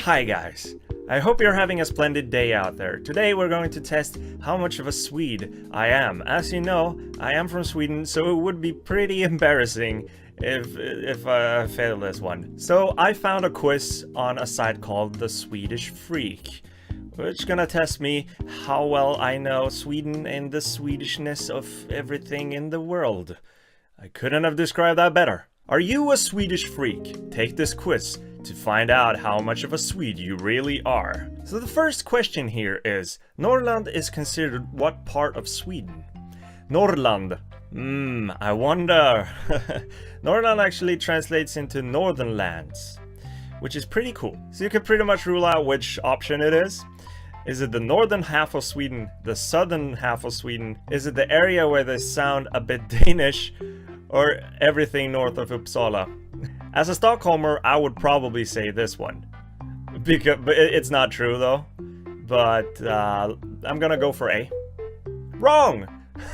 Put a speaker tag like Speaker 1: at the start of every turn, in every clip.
Speaker 1: Hi guys, I hope you're having a splendid day out there. Today we're going to test how much of a Swede I am. As you know, I am from Sweden, so it would be pretty embarrassing if I fail this one. So I found a quiz on a site called The Swedish Freak, which is gonna test me how well I know Sweden and the Swedishness of everything in the world. I couldn't have described that better. Are you a Swedish freak? Take this quiz to find out how much of a Swede you really are. So the first question here is, Norrland is considered what part of Sweden? Norrland. I wonder. Norrland actually translates into northern lands, which is pretty cool. So you can pretty much rule out which option it is. Is it the northern half of Sweden, the southern half of Sweden? Is it the area where they sound a bit Danish? Or everything north of Uppsala? As a Stockholmer, I would probably say this one. But it's not true though. But I'm gonna go for A. Wrong!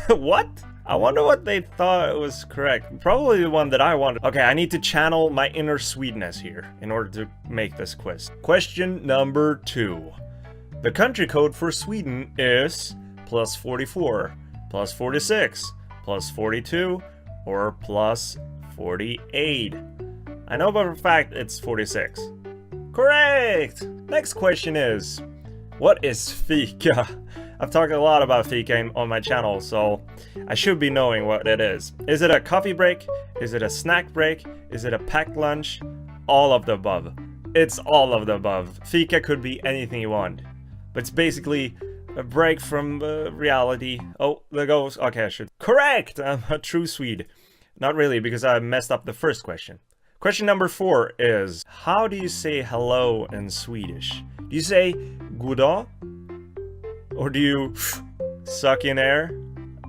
Speaker 1: What? I wonder what they thought was correct. Probably the one that I wanted. Okay, I need to channel my inner Swedeness here in order to make this quiz. Question number 2. The country code for Sweden is plus 44, plus 46, plus 42, or plus 48. I know for a fact it's 46. Correct! Next question is, what is Fika? I've talked a lot about Fika on my channel, so I should be knowing what it is. Is it a coffee break? Is it a snack break? Is it a packed lunch? All of the above. It's all of the above. Fika could be anything you want. But it's basically a break from reality. Oh, there goes. Okay, I should. Correct! I'm a true Swede. Not really, because I messed up the first question. Question number 4 is, how do you say hello in Swedish? Do you say goddag? Or do you suck in air?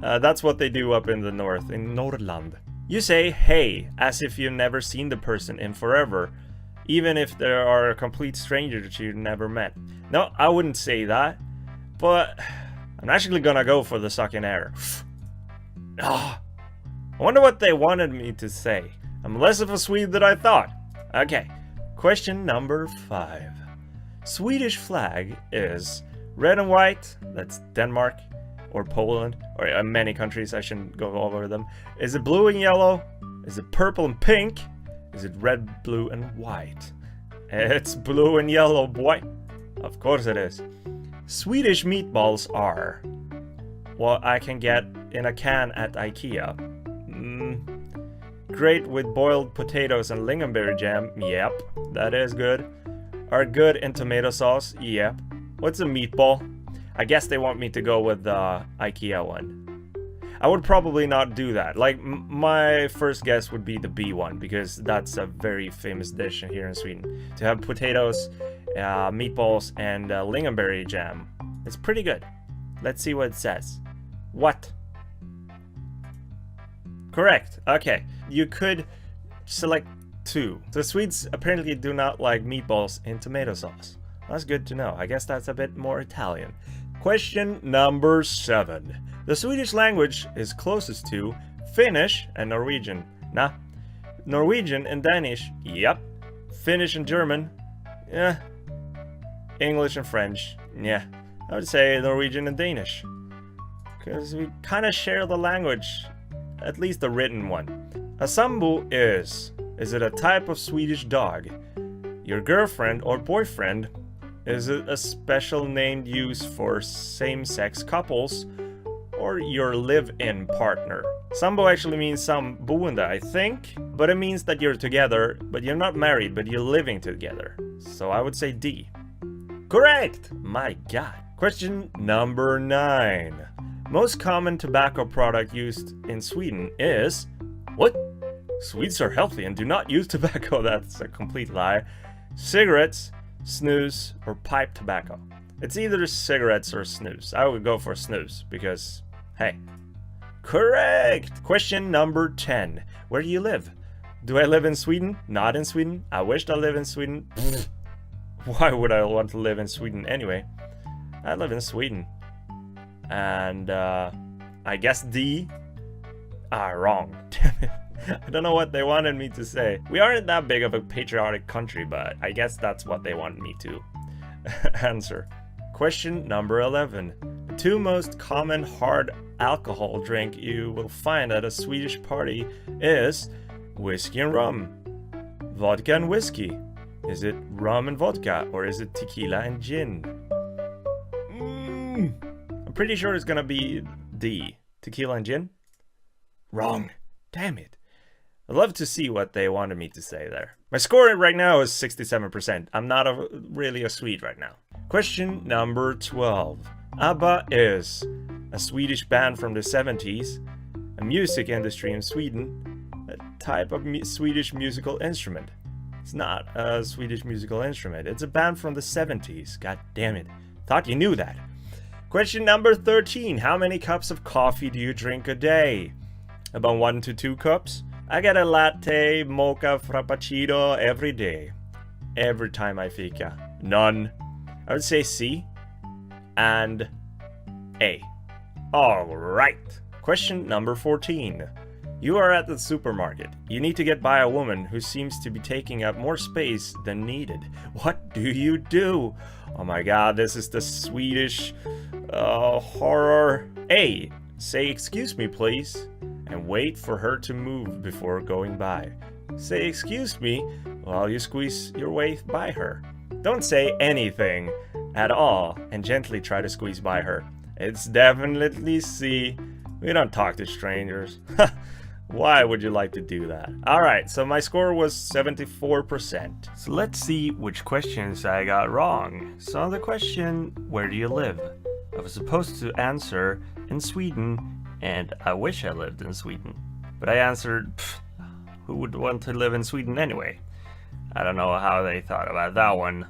Speaker 1: That's what they do up in the north, in Norrland. You say hey, as if you've never seen the person in forever, even if they are a complete stranger that you've never met. No, I wouldn't say that, but I'm actually gonna go for the suck in air. Ah. I wonder what they wanted me to say. I'm less of a Swede than I thought. Okay, question number 5. Swedish flag is red and white, that's Denmark, or Poland, or many countries, I shouldn't go over them. Is it blue and yellow? Is it purple and pink? Is it red, blue, and white? It's blue and yellow, boy. Of course it is. Swedish meatballs are what I can get in a can at IKEA. Great with boiled potatoes and lingonberry jam. Yep, that is good. Are good in tomato sauce. Yep. What's a meatball? I guess they want me to go with the IKEA one. I would probably not do that. Like, my first guess would be the B one, because that's a very famous dish here in Sweden. To have potatoes, meatballs, and lingonberry jam. It's pretty good. Let's see what it says. What? Correct. Okay. You could select 2. The Swedes apparently do not like meatballs in tomato sauce. That's good to know. I guess that's a bit more Italian. Question number 7. The Swedish language is closest to Finnish and Norwegian. Nah. Norwegian and Danish. Yep. Finnish and German. Yeah. English and French. Yeah. I would say Norwegian and Danish, because we kind of share the language. At least the written one. A sambo is it a type of Swedish dog? Your girlfriend or boyfriend? Is it a special name used for same-sex couples? Or your live-in partner? Sambo actually means samboende, I think. But it means that you're together, but you're not married, but you're living together. So I would say D. Correct! My god. Question number 9. Most common tobacco product used in Sweden is... What? Swedes are healthy and do not use tobacco. That's a complete lie. Cigarettes, snus, or pipe tobacco. It's either cigarettes or snus. I would go for snus because, hey. Correct! Question number 10. Where do you live? Do I live in Sweden? Not in Sweden. I wished I lived in Sweden. Why would I want to live in Sweden anyway? I live in Sweden. And I guess D. Wrong. Damn it. I don't know what they wanted me to say. We aren't that big of a patriotic country, but I guess that's what they wanted me to answer. Question number 11. The two most common hard alcohol drink you will find at a Swedish party is whiskey and rum, vodka and whiskey. Is it rum and vodka, or is it tequila and gin? I'm pretty sure it's gonna be D. Tequila and gin? Wrong. Damn it. I'd love to see what they wanted me to say there. My score right now is 67%. I'm not really a Swede right now. Question number 12. ABBA is a Swedish band from the 70s, a music industry in Sweden, a type of Swedish musical instrument. It's not a Swedish musical instrument. It's a band from the 70s. God damn it. Thought you knew that. Question number 13. How many cups of coffee do you drink a day? About 1 to 2 cups? I get a latte, mocha, frappuccino every day. Every time I fika. None. I would say C and A. Alright. Question number 14. You are at the supermarket. You need to get by a woman who seems to be taking up more space than needed. What do you do? Oh my god, this is the Swedish horror. A. Say excuse me please, and wait for her to move before going by. Say excuse me while you squeeze your way by her. Don't say anything at all and gently try to squeeze by her. It's definitely C. We don't talk to strangers. Why would you like to do that? Alright, so my score was 74%. So let's see which questions I got wrong. So on the question, where do you live? I was supposed to answer in Sweden, and I wish I lived in Sweden. But I answered, who would want to live in Sweden anyway? I don't know how they thought about that one.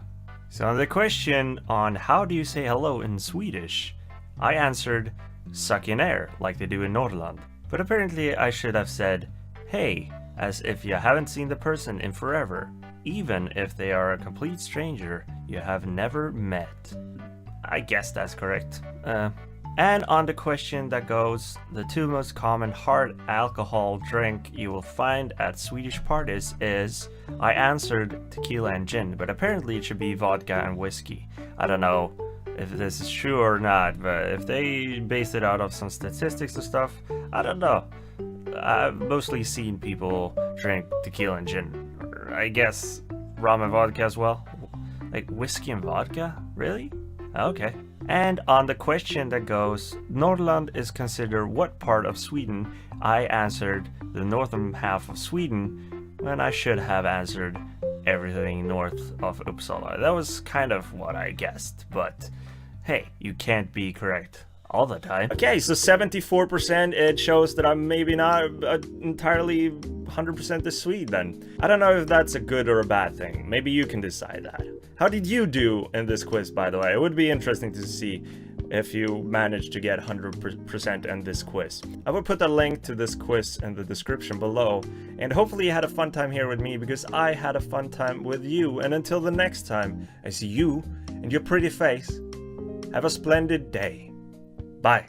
Speaker 1: So on the question on how do you say hello in Swedish, I answered suck in air, like they do in Norrland. But apparently I should have said hey, as if you haven't seen the person in forever, even if they are a complete stranger you have never met. I guess that's correct. And on the question that goes, the two most common hard alcohol drink you will find at Swedish parties is, I answered tequila and gin, but apparently it should be vodka and whiskey. I don't know if this is true or not, but if they base it out of some statistics and stuff, I don't know. I've mostly seen people drink tequila and gin. Or I guess rum and vodka as well. Like whiskey and vodka? Really? Okay. And on the question that goes, Norrland is considered what part of Sweden? I answered the northern half of Sweden, when I should have answered everything north of Uppsala. That was kind of what I guessed, but hey, you can't be correct all the time. Okay, so 74%, it shows that I'm maybe not entirely 100% the Swede then. I don't know if that's a good or a bad thing. Maybe you can decide that. How did you do in this quiz, by the way? It would be interesting to see if you managed to get 100% in this quiz. I will put a link to this quiz in the description below, and hopefully you had a fun time here with me, because I had a fun time with you. And until the next time I see you and your pretty face, have a splendid day. Bye.